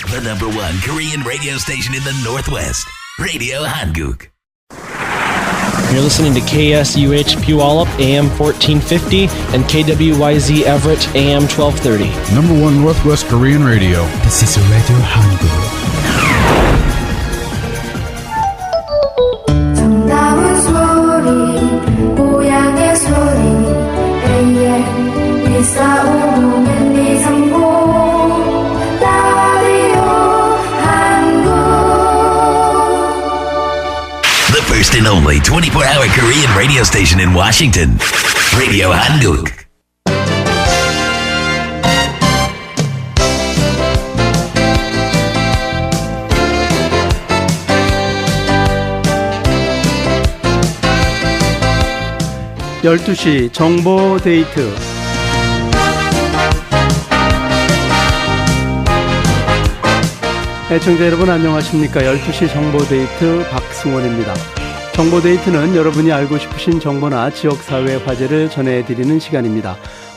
The number one Korean radio station in the Northwest. Radio Hanguk. You're listening to KSUH Puyallup, AM 1450, and KWYZ Everett, AM 1230. Number one Northwest Korean radio. This is Radio Hanguk. 정다운 소리, 고향의 소리, AM 1450 First and only 24-hour Korean radio station in Washington. Radio Hanguk. (12시) 정보 데이트. 애청자 여러분 안녕하십니까? 12시 정보 데이트 박승원입니다. 정보 데이트는 여러분이 알고 싶으신 정보나 지역사회 화제를 전해드리는 시간입니다.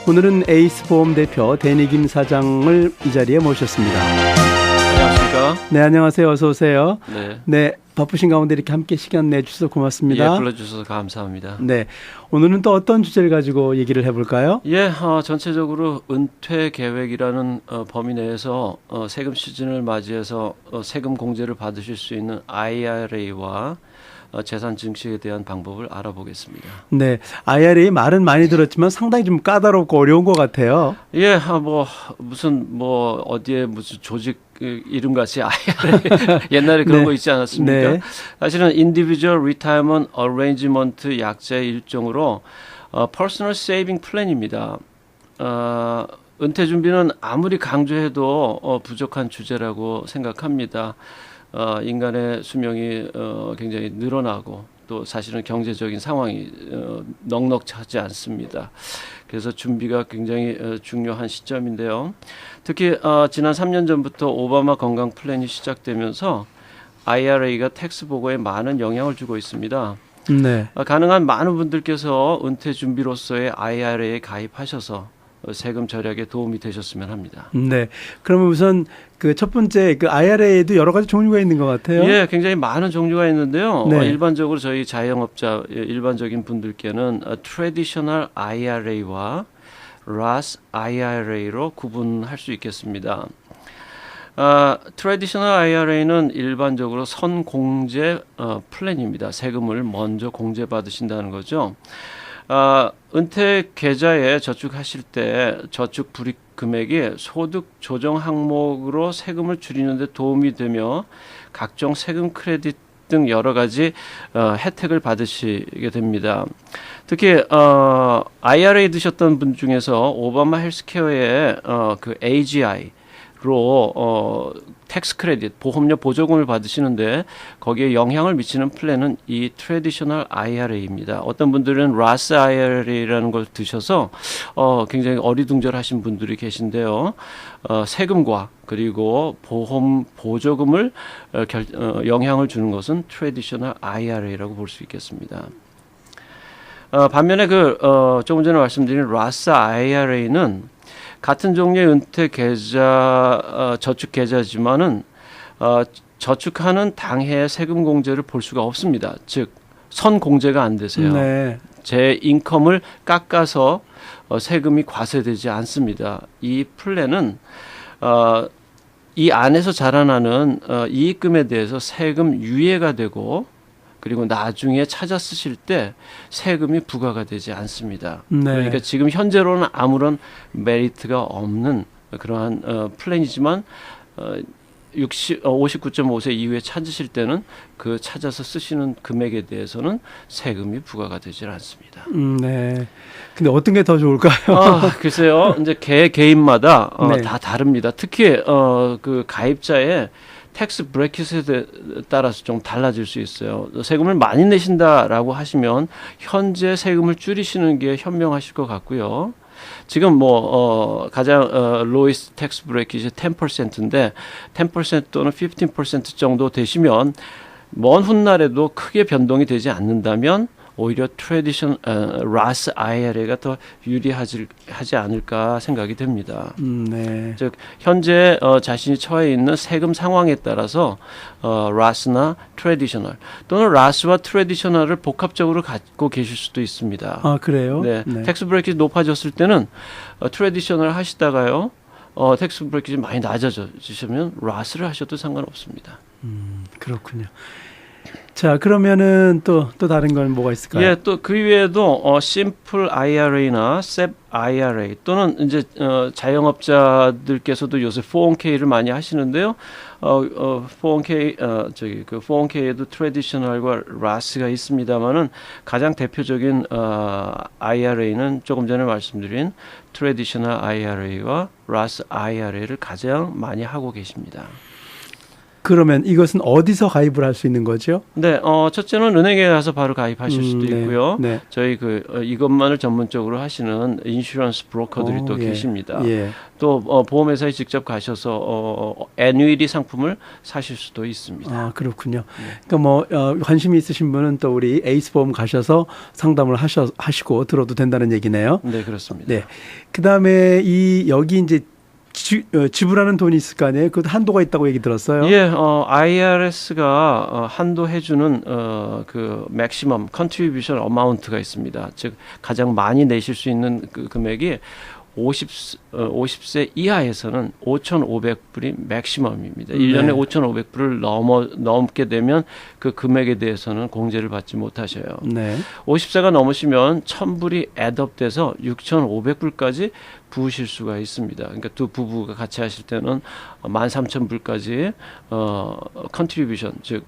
오늘은 에이스 보험 대표 데니김 사장을 이 자리에 모셨습니다. 안녕하십니까? 네, 안녕하세요. 어서 오세요. 네, 바쁘신 가운데 이렇게 함께 시간 내주셔서 고맙습니다. 예, 불러주셔서 감사합니다. 네, 오늘은 또 어떤 주제를 가지고 얘기를 해볼까요? 예, 전체적으로 은퇴 계획이라는 범위 내에서 세금 시즌을 맞이해서 세금 공제를 받으실 수 있는 IRA와 재산 증식에 대한 방법을 알아보겠습니다. 네, IRA 말은 많이 들었지만 상당히 좀 까다롭고 어려운 것 같아요. 예, 무슨 어디에 무슨 조직 이름 같이 IRA 옛날에 그런 네. 거 있지 않았습니까? 네. 사실은 Individual Retirement Arrangement 약자의 일종으로 Personal Saving Plan입니다. 은퇴 준비는 아무리 강조해도 부족한 주제라고 생각합니다. 인간의 수명이 굉장히 늘어나고 또 사실은 경제적인 상황이 넉넉하지 않습니다. 그래서 준비가 굉장히 중요한 시점인데요. 특히 지난 3년 전부터 오바마 건강 플랜이 시작되면서 IRA가 텍스 보고에 많은 영향을 주고 있습니다. 네. 가능한 많은 분들께서 은퇴 준비로서의 IRA에 가입하셔서 세금 절약에 도움이 되셨으면 합니다. 네. 그러면 우선 그 첫 번째 그 IRA에도 여러 가지 종류가 있는 것 같아요. 예, 굉장히 많은 종류가 있는데요. 네. 일반적으로 저희 자영업자 일반적인 분들께는 Traditional IRA와 Roth IRA로 구분할 수 있겠습니다. Traditional IRA는 일반적으로 선공제 플랜입니다. 세금을 먼저 공제받으신다는 거죠. 은퇴 계좌에 저축하실 때 저축 불이익 금액이 소득 조정 항목으로 세금을 줄이는 데 도움이 되며 각종 세금 크레딧 등 여러 가지 혜택을 받으시게 됩니다. 특히 IRA 드셨던 분 중에서 오바마 헬스케어의 그 AGI로 텍스 크레딧, 보험료 보조금을 받으시는데 거기에 영향을 미치는 플랜은 이 트래디셔널 IRA입니다. 어떤 분들은 Roth IRA라는 걸 드셔서 굉장히 어리둥절하신 분들이 계신데요. 세금과 그리고 보험 보조금을 영향을 주는 것은 트래디셔널 IRA라고 볼 수 있겠습니다. 반면에 조금 전에 말씀드린 Roth IRA는 같은 종류의 은퇴 계좌, 저축 계좌지만은 저축하는 당해 세금 공제를 볼 수가 없습니다. 즉 선공제가 안 되세요. 네. 제 인컴을 깎아서 세금이 과세되지 않습니다. 이 플랜은 이 안에서 자라나는 이익금에 대해서 세금 유예가 되고 그리고 나중에 찾아 쓰실 때 세금이 부과가 되지 않습니다. 네. 그러니까 지금 현재로는 아무런 메리트가 없는 그러한 플랜이지만 59.5세 이후에 찾으실 때는 그 찾아서 쓰시는 금액에 대해서는 세금이 부과가 되지 않습니다. 네. 근데 어떤 게 더 좋을까요? 글쎄요. 이제 개인마다 네. 다 다릅니다. 특히 그 가입자의 텍스 브래킷에 따라서 좀 달라질 수 있어요. 세금을 많이 내신다라고 하시면 현재 세금을 줄이시는 게 현명하실 것 같고요. 지금 가장 로이스트 텍스 브래킷이 10%인데 10% 또는 15% 정도 되시면 먼 훗날에도 크게 변동이 되지 않는다면 오히려 라스 IRA가 더 유리하지 않을까 생각이 됩니다. 네. 즉 현재 자신이 처해 있는 세금 상황에 따라서 라스나 트래디셔널 또는 라스와 트래디셔널을 복합적으로 갖고 계실 수도 있습니다. 아, 그래요? 네. 텍스 브레이킷이 높아졌을 때는 트래디셔널 하시다가요. 텍스 브레이킷이 많이 낮아지시면 라스를 하셔도 상관없습니다. 그렇군요. 자, 그러면은 또 다른 건 뭐가 있을까요? 예, 또 그 외에도 심플 IRA나 SEP IRA 또는 이제 자영업자들께서도 요새 401k를 많이 하시는데요. 401k 저기 그 401k에도 트래디셔널과 라스가 있습니다만은 가장 대표적인 IRA는 조금 전에 말씀드린 트래디셔널 IRA와 라스 IRA를 가장 많이 하고 계십니다. 그러면 이것은 어디서 가입을 할 수 있는 거죠? 네, 첫째는 은행에 가서 바로 가입하실 수도 네, 있고요. 네. 저희 이것만을 전문적으로 하시는 인슈런스 브로커들이 또 예, 계십니다. 예. 또 보험회사에 직접 가셔서 애뉴이티 상품을 사실 수도 있습니다. 아, 그렇군요. 그러니까 뭐 관심이 있으신 분은 또 우리 에이스 보험 가셔서 상담을 하시고 들어도 된다는 얘기네요. 네, 그렇습니다. 네. 그다음에 여기 이제 지불하는 돈이 있을 거 아니에요? 그 한도가 있다고 얘기 들었어요. 예, IRS가 한도해주는 그 맥시멈 컨트리뷰션 어마운트가 있습니다. 즉 가장 많이 내실 수 있는 그 금액이 50세 이하에서는 5,500불이 맥시멈입니다. 1년에 5,500불을 넘게 되면 그 금액에 대해서는 공제를 받지 못하셔요. 네. 50세가 넘으시면 1,000불이 애드업돼서 6,500불까지 부으실 수가 있습니다. 그러니까 두 부부가 같이 하실 때는 13,000불까지 컨트리뷰션 즉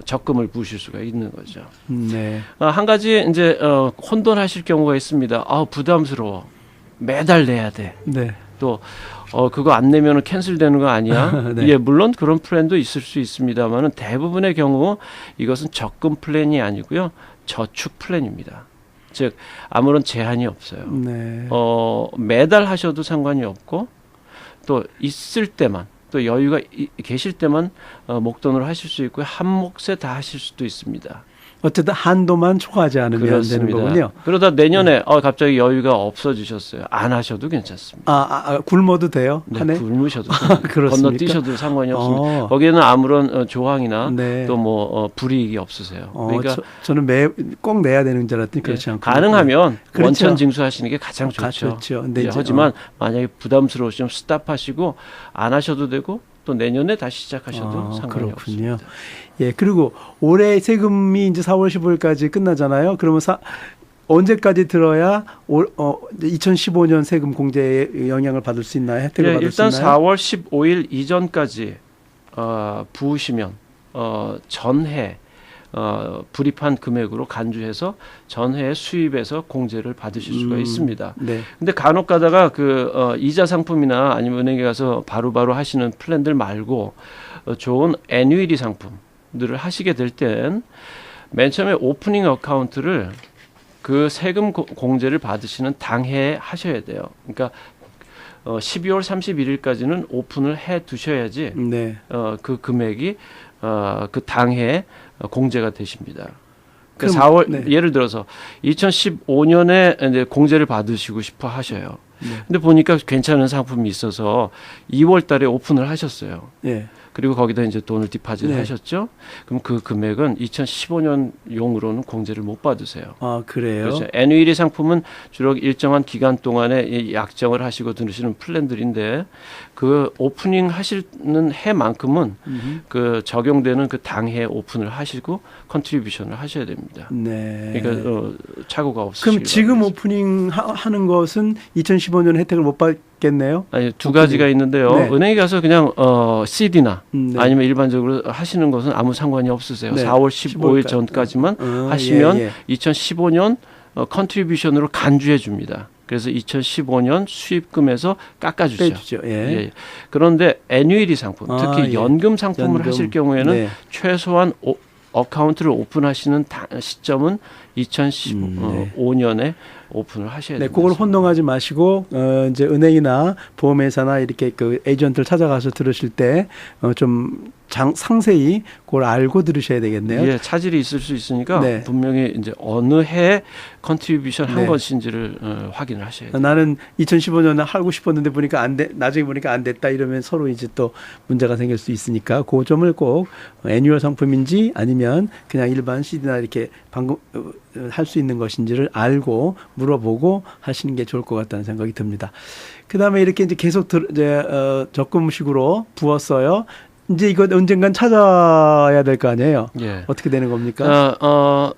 적금을 부으실 수가 있는 거죠. 네. 한 가지 이제 혼돈하실 경우가 있습니다. 부담스러워. 매달 내야 돼. 네. 또 그거 안 내면은 캔슬되는 거 아니야? 네. 예, 물론 그런 플랜도 있을 수 있습니다만은 대부분의 경우 이것은 적금 플랜이 아니고요. 저축 플랜입니다. 즉 아무런 제한이 없어요. 네. 매달 하셔도 상관이 없고 또 있을 때만 또 여유가 계실 때만 목돈으로 하실 수 있고요. 한 몫에 다 하실 수도 있습니다. 어쨌든 한도만 초과하지 않으면 그렇습니다. 되는 거군요. 그러다 내년에 갑자기 여유가 없어지셨어요. 안 하셔도 괜찮습니다. 굶어도 돼요? 네, 한 해? 굶으셔도 그렇습니까? 건너뛰셔도 상관이 없습니다. 거기에는 아무런 조항이나 네. 또 뭐 불이익이 없으세요. 그러니까 저는 꼭 내야 되는 줄 알았더니 그렇지 않고 가능하면 그렇죠. 원천 징수하시는 게 가장 좋죠. 근데 이제, 하지만 만약에 부담스러우시면 스탑하시고 안 하셔도 되고 또 내년에 다시 시작하셔도 상관이 그렇군요. 없습니다. 예, 그리고 올해 세금이 이제 4월 15일까지 끝나잖아요. 그러면 언제까지 들어야 2015년 세금 공제에 영향을 받을 수 있나요? 혜택을 받을 수 일단 있나요? 4월 15일 이전까지 부으시면 전해 불입한 금액으로 간주해서 전해의 수입에서 공제를 받으실 수가 있습니다. 네. 근데 간혹 가다가 이자 상품이나 아니면 은행에 가서 바로바로 하시는 플랜들 말고 좋은 애뉴이티 상품들을 하시게 될 땐 맨 처음에 오프닝 어카운트를 그 세금 공제를 받으시는 당해에 하셔야 돼요. 그러니까 12월 31일까지는 오픈을 해 두셔야지 네. 그 금액이 그 당해에 공제가 되십니다. 그럼, 4월 네. 예를 들어서 2015년에 이제 공제를 받으시고 싶어 하셔요. 근데 보니까 괜찮은 상품이 있어서 2월 달에 오픈을 하셨어요. 예. 그리고 거기다 이제 돈을 디파짓 네. 하셨죠. 그럼 그 금액은 2015년 용으로는 공제를 못 받으세요. 아, 그래요? 그렇죠. 애뉴이티 상품은 주로 일정한 기간 동안에 이 약정을 하시고 들으시는 플랜들인데 그 오프닝 하시는 해만큼은 그 적용되는 그 당해 오픈을 하시고 컨트리뷰션을 하셔야 됩니다. 네. 그러니까 착오가 없으시길 그럼 지금 바랍니다. 오프닝 하는 것은 2015년 혜택을 못 받겠네요? 아니, 두 가지가 있는데요. 네. 은행에 가서 그냥 CD나 네. 아니면 일반적으로 하시는 것은 아무 상관이 없으세요. 네. 4월 15일 15일까지. 전까지만 하시면 예, 예. 2015년 컨트리뷰션으로 간주해 줍니다. 그래서 2015년 수입금에서 깎아주죠. 빼주죠. 예. 예. 그런데 애뉴이티 상품, 특히 예. 연금 상품을 연금. 하실 경우에는 네. 최소한 어카운트를 오픈하시는 시점은 2015년에 오픈을 하셔야 네, 됩니다. 그걸 혼동하지 마시고 이제 은행이나 보험회사나 이렇게 그 에이전트를 찾아가서 들으실 때 좀 상세히 그걸 알고 들으셔야 되겠네요. 예, 차질이 있을 수 있으니까 네. 분명히 이제 어느 해 컨트리뷰션 한 네. 것인지를 확인을 하셔야 돼요. 나는 2015년에 하고 싶었는데 보니까 나중에 보니까 안 됐다 이러면 서로 이제 또 문제가 생길 수 있으니까 그 점을 꼭 애뉴얼 상품인지 아니면 그냥 일반 CD나 이렇게 방금 할 수 있는 것인지를 알고 물어보고 하시는 게 좋을 것 같다는 생각이 듭니다. 그 다음에 이렇게 이제 계속 적금식으로 부었어요. 이제 이거 언젠간 찾아야 될 거 아니에요. 예. 어떻게 되는 겁니까?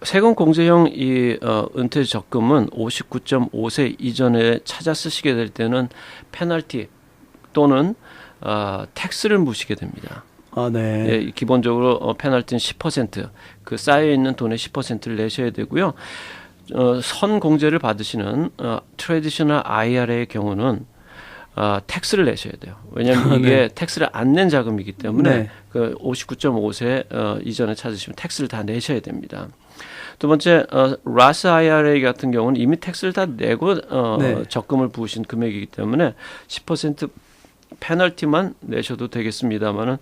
세금 공제형 이 은퇴 적금은 59.5세 이전에 찾아 쓰시게 될 때는 페널티 또는 텍스를 무시게 됩니다. 아, 네. 예, 기본적으로 페널티는 10%, 그 쌓여 있는 돈의 10%를 내셔야 되고요. 선 공제를 받으시는 트래디셔널 IRA의 경우는 텍스를 내셔야 돼요. 왜냐하면 이게 네. 텍스를 안 낸 자금이기 때문에 네. 그 59.5세 이전에 찾으시면 텍스를 다 내셔야 됩니다. 두 번째, 라스 IRA 같은 경우는 이미 텍스를 다 내고 네. 적금을 부으신 금액이기 때문에 10% 페널티만 내셔도 되겠습니다만은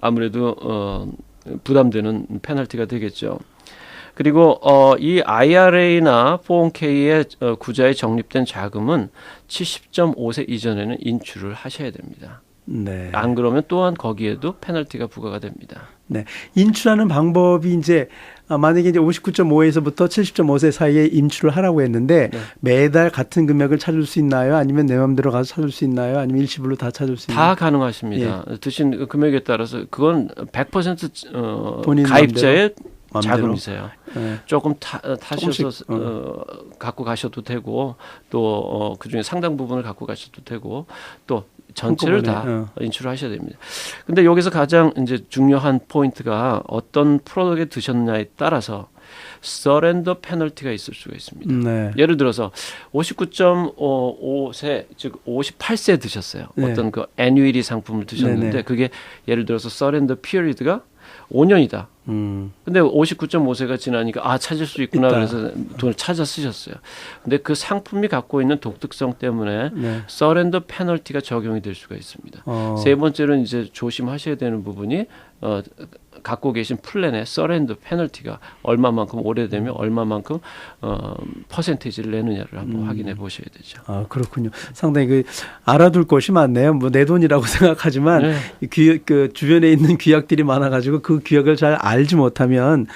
아무래도 부담되는 페널티가 되겠죠. 그리고 이 IRA나 401k의 구자에 적립된 자금은 70.5세 이전에는 인출을 하셔야 됩니다. 네. 안 그러면 또한 거기에도 페널티가 부과가 됩니다. 네. 인출하는 방법이 이제 만약에 이제 59.5에서부터 70.5세 사이에 인출을 하라고 했는데 네. 매달 같은 금액을 찾을 수 있나요? 아니면 내 마음대로 가서 찾을 수 있나요? 아니면 일시불로 다 찾을 수 있나요? 다 가능하십니다. 드신 금액에 따라서 그건 100% 본인 가입자의 마음대로? 자금이세요. 네. 조금 타셔서 조금씩, 갖고 가셔도 되고 또 그중에 상당 부분을 갖고 가셔도 되고 또 전체를 다 한꺼번에, 인출을 하셔야 됩니다. 근데 여기서 가장 이제 중요한 포인트가 어떤 프로덕트에 드셨느냐에 따라서 서렌더 페널티가 있을 수가 있습니다. 네. 예를 들어서 59.5세 즉 58세 드셨어요. 네. 어떤 그 애뉴이티 상품을 드셨는데 네네. 그게 예를 들어서 서렌더 피리드가 5년이다. 근데 59.5세가 지나니까 찾을 수 있구나 있다. 그래서 돈을 찾아 쓰셨어요. 근데 그 상품이 갖고 있는 독특성 때문에 네. 서렌더 페널티가 적용이 될 수가 있습니다. 세 번째로는 이제 조심하셔야 되는 부분이 갖고 계신 플랜의 서렌더 페널티가 얼마만큼 오래되면 얼마만큼 퍼센테이지를 내느냐를 한번 확인해 보셔야 되죠. 아, 그렇군요. 상당히 알아둘 것이 많네요. 뭐 내 돈이라고 생각하지만 네. 그 주변에 있는 규약들이 많아가지고 그 규약을 잘 알지 못하면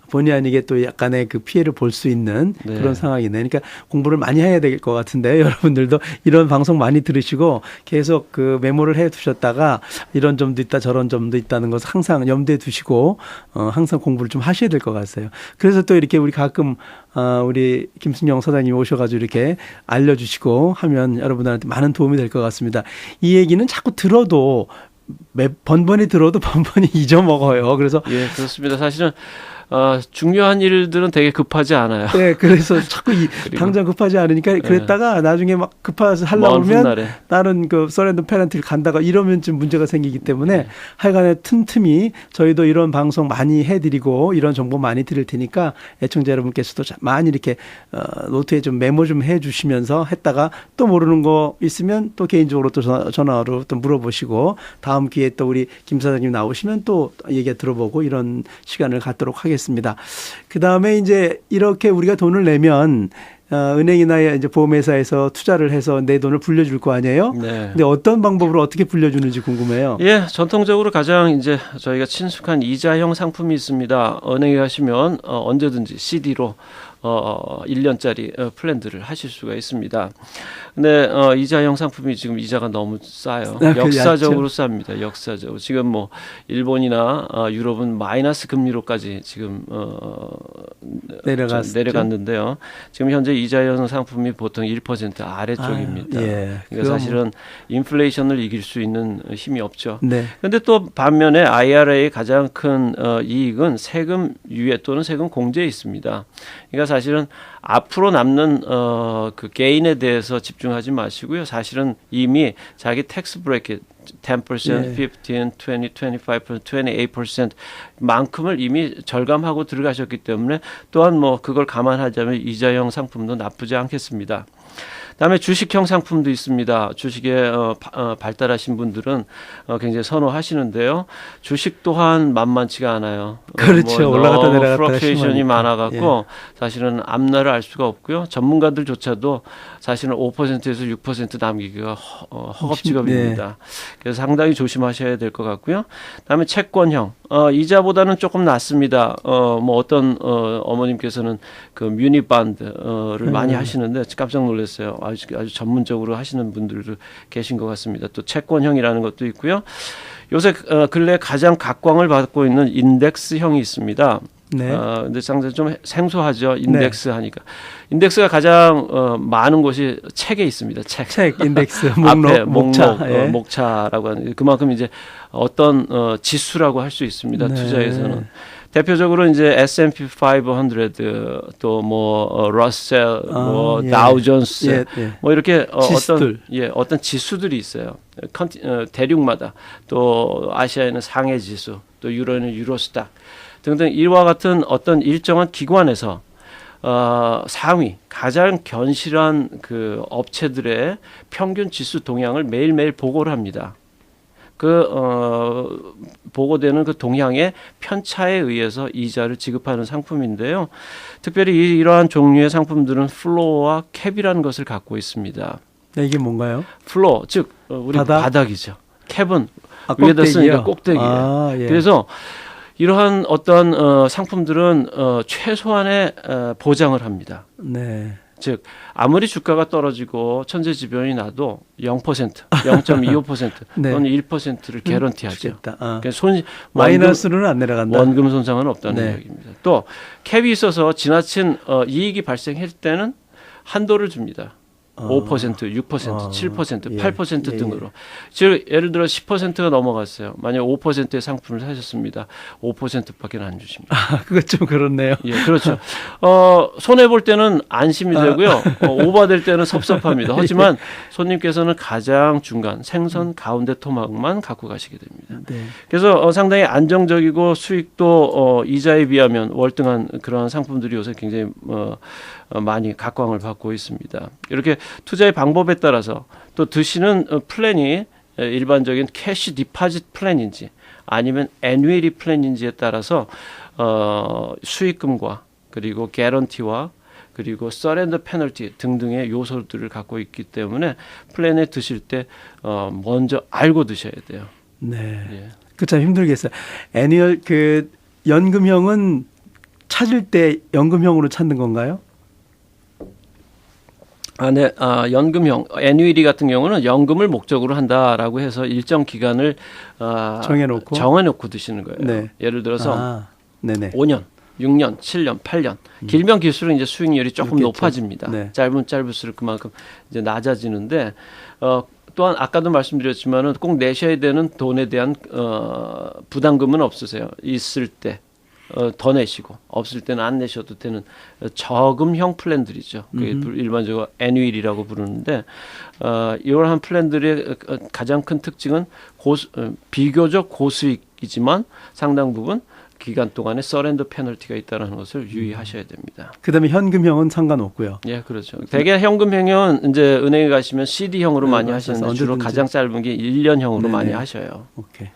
본의 아니게 또 약간의 그 피해를 볼 수 있는 네. 그런 상황이네. 그러니까 공부를 많이 해야 될 것 같은데 여러분들도 이런 방송 많이 들으시고 계속 그 메모를 해 두셨다가 이런 점도 있다 저런 점도 있다는 것을 항상 염두에 두시고 항상 공부를 좀 하셔야 될 것 같아요. 그래서 또 이렇게 우리 가끔 우리 김순영 사장님 오셔가지고 이렇게 알려주시고 하면 여러분들한테 많은 도움이 될 것 같습니다. 이 얘기는 자꾸 들어도 번번이 들어도 번번이 잊어먹어요. 그래서 예, 그렇습니다. 사실은 중요한 일들은 되게 급하지 않아요. 네, 그래서 자꾸 당장 급하지 않으니까 그랬다가 나중에 막 급해서 하려고 먼 그러면 훗날에. 나는 그 서렌더 페널티를 간다가 이러면 좀 문제가 생기기 때문에 하여간에 틈틈이 저희도 이런 방송 많이 해드리고 이런 정보 많이 드릴 테니까 애청자 여러분께서도 많이 이렇게 노트에 좀 메모 좀 해주시면서 했다가 또 모르는 거 있으면 또 개인적으로 또 전화로 또 물어보시고 다음 기회에 또 우리 김 사장님 나오시면 또 얘기 들어보고 이런 시간을 갖도록 하겠습니다. 그 다음에 이제 이렇게 우리가 돈을 내면 은행이나 이제 보험회사에서 투자를 해서 내 돈을 불려줄 거 아니에요? 네. 근데 어떤 방법으로 어떻게 불려주는지 궁금해요. 예, 전통적으로 가장 이제 저희가 친숙한 이자형 상품이 있습니다. 은행에 가시면 언제든지 CD로 1년짜리 플랜들을 하실 수가 있습니다. 근데 이자형 상품이 지금 이자가 너무 싸요. 역사적으로 쌉니다. 역사적으로. 지금 뭐 일본이나 유럽은 마이너스 금리로까지 지금 내려갔는데요. 지금 현재 이자형 상품이 보통 1% 아래쪽입니다. 예. 그러니까 사실은 인플레이션을 이길 수 있는 힘이 없죠. 네. 그런데 또 반면에 IRA의 가장 큰 이익은 세금 유예 또는 세금 공제에 있습니다. 그러니까 사실은 앞으로 남는 그 게인에 대해서 집중하지 마시고요. 사실은 이미 자기 텍스 브레이크 10%, 15, 20, 25%, 28% 만큼을 이미 절감하고 들어가셨기 때문에 또한 뭐 그걸 감안하자면 이자형 상품도 나쁘지 않겠습니다. 그다음에 주식형 상품도 있습니다. 주식에 발달하신 분들은 굉장히 선호하시는데요. 주식 또한 만만치가 않아요. 그렇죠. 올라갔다 내려갔다 플럭추에이션이 많아갖고 사실은 앞날을 알 수가 없고요. 전문가들조차도 사실은 5%에서 6% 남기기가 허겁지겁입니다. 그래서 상당히 조심하셔야 될 것 같고요. 그다음에 채권형 이자보다는 조금 낮습니다. 뭐 어떤 어머님께서는 그 뮤니반드를 많이 하시는데 깜짝 놀랐어요. 아주 전문적으로 하시는 분들도 계신 것 같습니다. 또 채권형이라는 것도 있고요. 요새 근래 가장 각광을 받고 있는 인덱스형이 있습니다. 네. 근데 상당히 좀 생소하죠. 인덱스 하니까. 인덱스가 가장 많은 곳이 책에 있습니다. 책 인덱스, 목록, 앞에 목차. 목차라고 하는 그만큼 이제 어떤 지수라고 할 수 있습니다. 네. 투자에서는. 대표적으로 이제 S&P 500 또 뭐 러셀, 뭐 다우존스 뭐 이렇게 어떤 지수들이 있어요. 대륙마다 또 아시아에는 상해 지수, 또 유로에는 유로스탁 등등 이와 같은 어떤 일정한 기관에서 상위 가장 견실한 그 업체들의 평균 지수 동향을 매일매일 보고를 합니다. 보고되는 그 동향의 편차에 의해서 이자를 지급하는 상품인데요. 특별히 이러한 종류의 상품들은 플로어와 캡이라는 것을 갖고 있습니다. 네, 이게 뭔가요? 플로어, 즉 우리 바닥이죠. 캡은 꼭대기요? 위에다 쓰니까 꼭대기예요. 그래서 이러한 어떤 상품들은 최소한의 보장을 합니다. 네. 즉 아무리 주가가 떨어지고 천재지변이 나도 0%, 0.25% 네. 또는 1%를 개런티하죠. 그러니까 마이너스로는 안 내려간다. 원금 손상은 없다는 네. 이야기입니다. 또 캡이 있어서 지나친 이익이 발생할 때는 한도를 줍니다. 5%, 6%, 7%, 8% 등으로. 즉 예를 들어 10%가 넘어갔어요. 만약 5%의 상품을 사셨습니다. 5%밖에 안 주십니다. 그것 좀 그렇네요. 예, 그렇죠. 손해 볼 때는 안심이 되고요. 오버될 때는 섭섭합니다. 하지만 손님께서는 가장 중간 생선 가운데 토막만 갖고 가시게 됩니다. 네. 그래서 상당히 안정적이고 수익도 이자에 비하면 월등한 그러한 상품들이 요새 굉장히 많이 각광을 받고 있습니다. 이렇게 투자의 방법에 따라서 또 드시는 플랜이 일반적인 캐시 디파짓 플랜인지 아니면 애뉴얼리 플랜인지에 따라서 수익금과 그리고 개런티와 그리고 서렌더 페널티 등등의 요소들을 갖고 있기 때문에 플랜에 드실 때 먼저 알고 드셔야 돼요. 네. 예. 그 참 힘들겠어요. 애니얼 그 연금형은 찾을 때 연금형으로 찾는 건가요? 네. 연금형, 애뉴이티 같은 경우는 연금을 목적으로 한다라고 해서 일정 기간을 정해놓고 드시는 거예요. 네. 예를 들어서 네네. 5년, 6년, 7년, 8년. 길면 길수록 이제 수익률이 조금 그렇겠죠. 높아집니다. 네. 짧으면 짧을수록 그만큼 이제 낮아지는데 또한 아까도 말씀드렸지만은 꼭 내셔야 되는 돈에 대한 부담금은 없으세요. 있을 때. 더 내시고 없을 때는 안 내셔도 되는 저금형 플랜들이죠. 그게 일반적으로 애뉴얼이라고 부르는데 이러한 플랜들의 가장 큰 특징은 비교적 고수익이지만 상당 부분 기간 동안에 서렌더 페널티가 있다는 것을 유의하셔야 됩니다. 그다음에 현금형은 상관없고요. 예, 그렇죠. 대개 현금형은 이제 은행에 가시면 CD형으로 많이 하시는데 주로 가장 짧은 게 1년형으로 많이 하셔요. 오케이.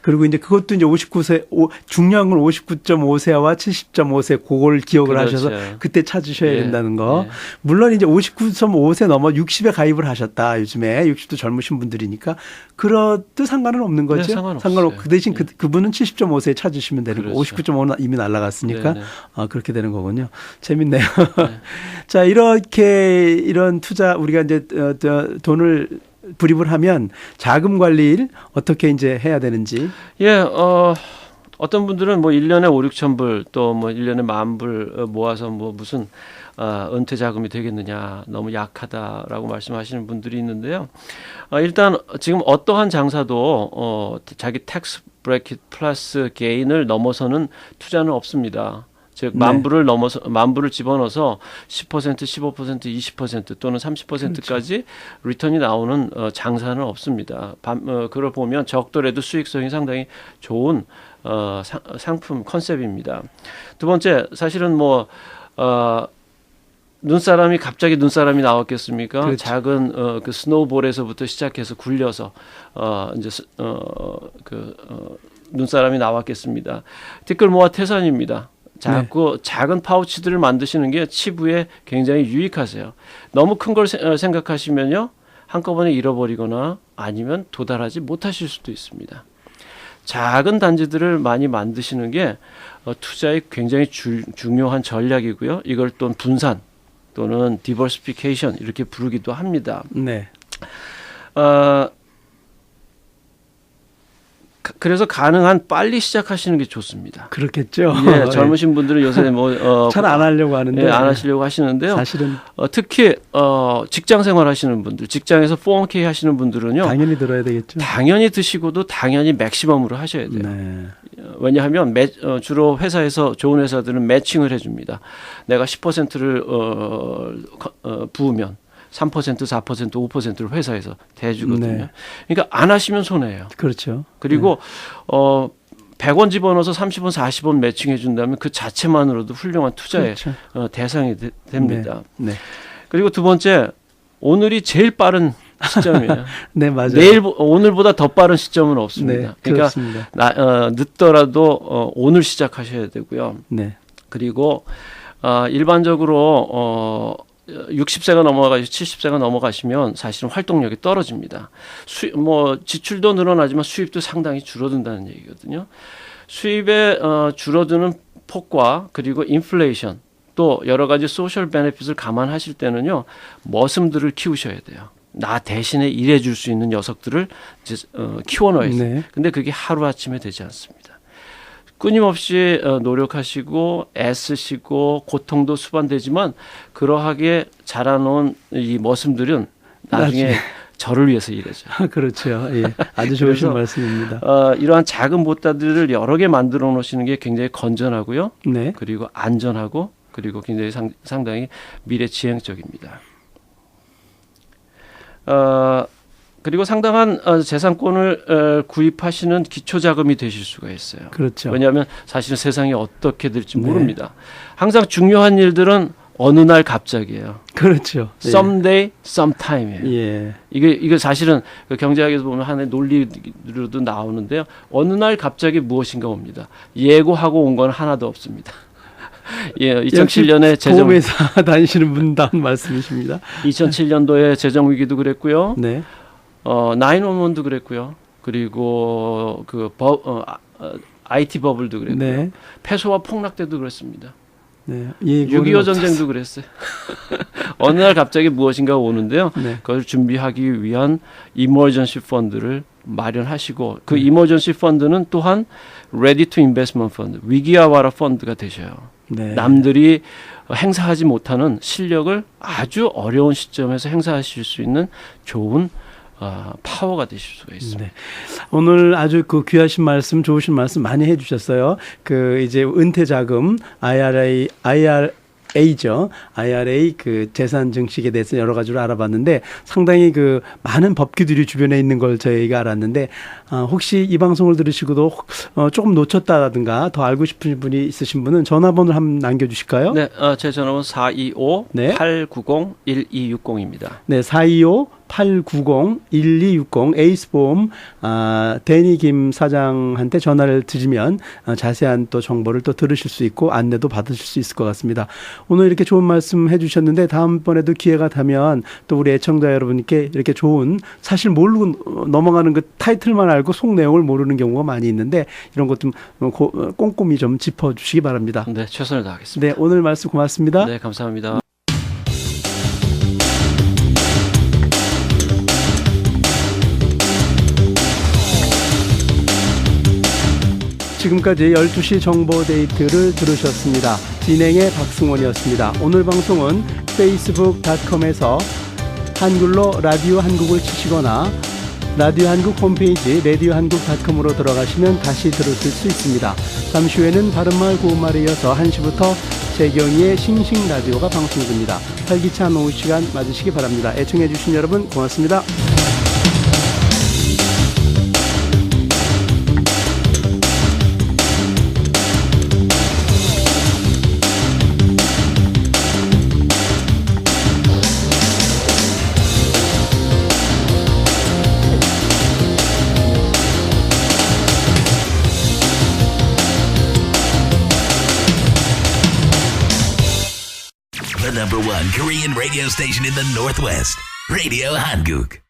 그리고 이제 그것도 이제 59세 중요한 건 59.5세와 70.5세 그걸 기억을 그렇죠. 하셔서 그때 찾으셔야 된다는 거. 예. 물론 이제 59.5세 넘어 60에 가입을 하셨다. 요즘에 60도 젊으신 분들이니까 그것도 상관은 없는 거죠. 네, 상관없고 그 대신 그분은 70.5세에 찾으시면 되는 그렇죠. 거. 59.5는 이미 날아갔으니까 네네. 그렇게 되는 거군요. 재밌네요. 자, 이렇게 이런 투자 우리가 이제 돈을 불입을 하면 자금 관리를 어떻게 이제 해야 되는지. 예, 어떤 분들은 뭐 1년에 5, 6천 불 또 뭐 1년에 10,000불 모아서 뭐 무슨 은퇴 자금이 되겠느냐 너무 약하다라고 말씀하시는 분들이 있는데요. 일단 지금 어떠한 장사도 자기 텍스 브래킷 플러스 게인을 넘어서는 투자는 없습니다. 즉 만불을 집어넣어서 10%, 15%, 20% 또는 30%까지 리턴이 나오는 장사는 없습니다. 그걸 보면 적더라도 수익성이 상당히 좋은 상품 컨셉입니다. 두 번째, 사실은 갑자기 눈사람이 나왔겠습니까? 그렇죠. 작은 그 스노우볼에서부터 시작해서 굴려서 눈사람이 나왔겠습니다. 티끌모아 태산입니다. 작은 파우치들을 만드시는 게 치부에 굉장히 유익하세요. 너무 큰 걸 생각하시면요, 한꺼번에 잃어버리거나 아니면 도달하지 못하실 수도 있습니다. 작은 단지들을 많이 만드시는 게 투자의 굉장히 중요한 전략이고요. 이걸 또 분산 또는 디버시피케이션 이렇게 부르기도 합니다. 네. 그래서 가능한 빨리 시작하시는 게 좋습니다. 그렇겠죠. 예, 젊으신 분들은 요새 잘 안 하려고 하는데, 안 하시려고 하시는데요. 사실은 특히 직장 생활 하시는 분들, 직장에서 401k 하시는 분들은요. 당연히 들어야 되겠죠. 당연히 드시고도 당연히 맥시멈으로 하셔야 돼요. 네. 왜냐하면 주로 회사에서 좋은 회사들은 매칭을 해줍니다. 내가 10%를 부으면 3%, 4%, 5%를 회사에서 대주거든요. 네. 그러니까 안 하시면 손해예요. 그렇죠. 그리고 100원 집어넣어서 30원, 40원 매칭해 준다면 그 자체만으로도 훌륭한 투자의 그렇죠. 대상이 됩니다. 네. 그리고 두 번째, 오늘이 제일 빠른 시점이에요. 네, 맞아요. 오늘보다 더 빠른 시점은 없습니다. 네, 그러니까 그렇습니다. 늦더라도 오늘 시작하셔야 되고요. 네. 그리고 일반적으로 60세가 넘어가시고 70세가 넘어가시면 사실은 활동력이 떨어집니다. 지출도 늘어나지만 수입도 상당히 줄어든다는 얘기거든요. 수입의 줄어드는 폭과 그리고 인플레이션 또 여러 가지 소셜 베네핏을 감안하실 때는요, 머슴들을 키우셔야 돼요. 나 대신에 일해줄 수 있는 녀석들을 이제 키워넣어야 돼요. 네. 근데 그게 하루아침에 되지 않습니다. 끊임없이 노력하시고 애쓰시고 고통도 수반되지만 그러하게 자라놓은 이 머슴들은 나중에 저를 위해서 일해죠. 그렇죠. 예. 아주 좋으신 말씀입니다. 이러한 작은 보따리를 여러 개 만들어 놓으시는 게 굉장히 건전하고요. 네. 그리고 안전하고 그리고 굉장히 상당히 미래지향적입니다. 그리고 상당한 재산권을 구입하시는 기초자금이 되실 수가 있어요. 그렇죠. 왜냐하면 사실은 세상이 어떻게 될지 네. 모릅니다. 항상 중요한 일들은 어느 날 갑자기예요. 그렇죠. Someday, sometime이에요. 예. 이게 사실은 그 경제학에서 보면 하나의 논리로도 나오는데요. 어느 날 갑자기 무엇인가 옵니다. 예고하고 온 건 하나도 없습니다. 예, 2007년에 보험회사 다니시는 분다운 말씀이십니다. 2007년도에 재정 위기도 그랬고요. 네. 911도 그랬고요. 그리고 IT 버블도 그랬고요. 네. 폐소와 폭락 때도 그랬습니다. 네. 6.25 전쟁도 그랬어요. 어느 날 갑자기 무엇인가 오는데요. 네. 그걸 준비하기 위한 이머전시 펀드를 마련하시고 그 이머전시 펀드는 또한 레디 투 인베스트먼트 펀드, 위기화와라 펀드가 되셔요. 네. 남들이 행사하지 못하는 실력을 아주 어려운 시점에서 행사하실 수 있는 좋은 파워가 되실 수가 있습니다. 네. 오늘 아주 그 귀하신 말씀, 좋으신 말씀 많이 해주셨어요. 이제 은퇴 자금, IRA죠. IRA 그 재산 증식에 대해서 여러 가지로 알아봤는데 상당히 많은 법규들이 주변에 있는 걸 저희가 알았는데 혹시 이 방송을 들으시고도 조금 놓쳤다든가 더 알고 싶으신 분이 있으신 분은 전화번호를 한번 남겨주실까요? 네, 제 전화번호 425-890-1260입니다. 네, 425-890-1260 에이스보험 데니 김 사장한테 전화를 드리면 자세한 또 정보를 또 들으실 수 있고 안내도 받으실 수 있을 것 같습니다. 오늘 이렇게 좋은 말씀 해주셨는데 다음번에도 기회가 되면 또 우리 애청자 여러분께 이렇게 좋은 사실 모르고 넘어가는 그 타이틀만 알고 속 내용을 모르는 경우가 많이 있는데 이런 것 좀 꼼꼼히 좀 짚어주시기 바랍니다. 네, 최선을 다하겠습니다. 네, 오늘 말씀 고맙습니다. 네, 감사합니다. 지금까지 12시 정보데이트를 들으셨습니다. 진행의 박승원이었습니다. 오늘 방송은 facebook.com에서 한글로 라디오 한국을 치시거나 라디오 한국 홈페이지 radiohangook.com으로 들어가시면 다시 들으실 수 있습니다. 잠시 후에는 바른말 고운말에 이어서 1시부터 재경이의 싱싱라디오가 방송됩니다. 활기찬 오후 시간 맞으시기 바랍니다. 애청해 주신 여러분 고맙습니다. The #1 Korean radio station in the Northwest, Radio Hanguk.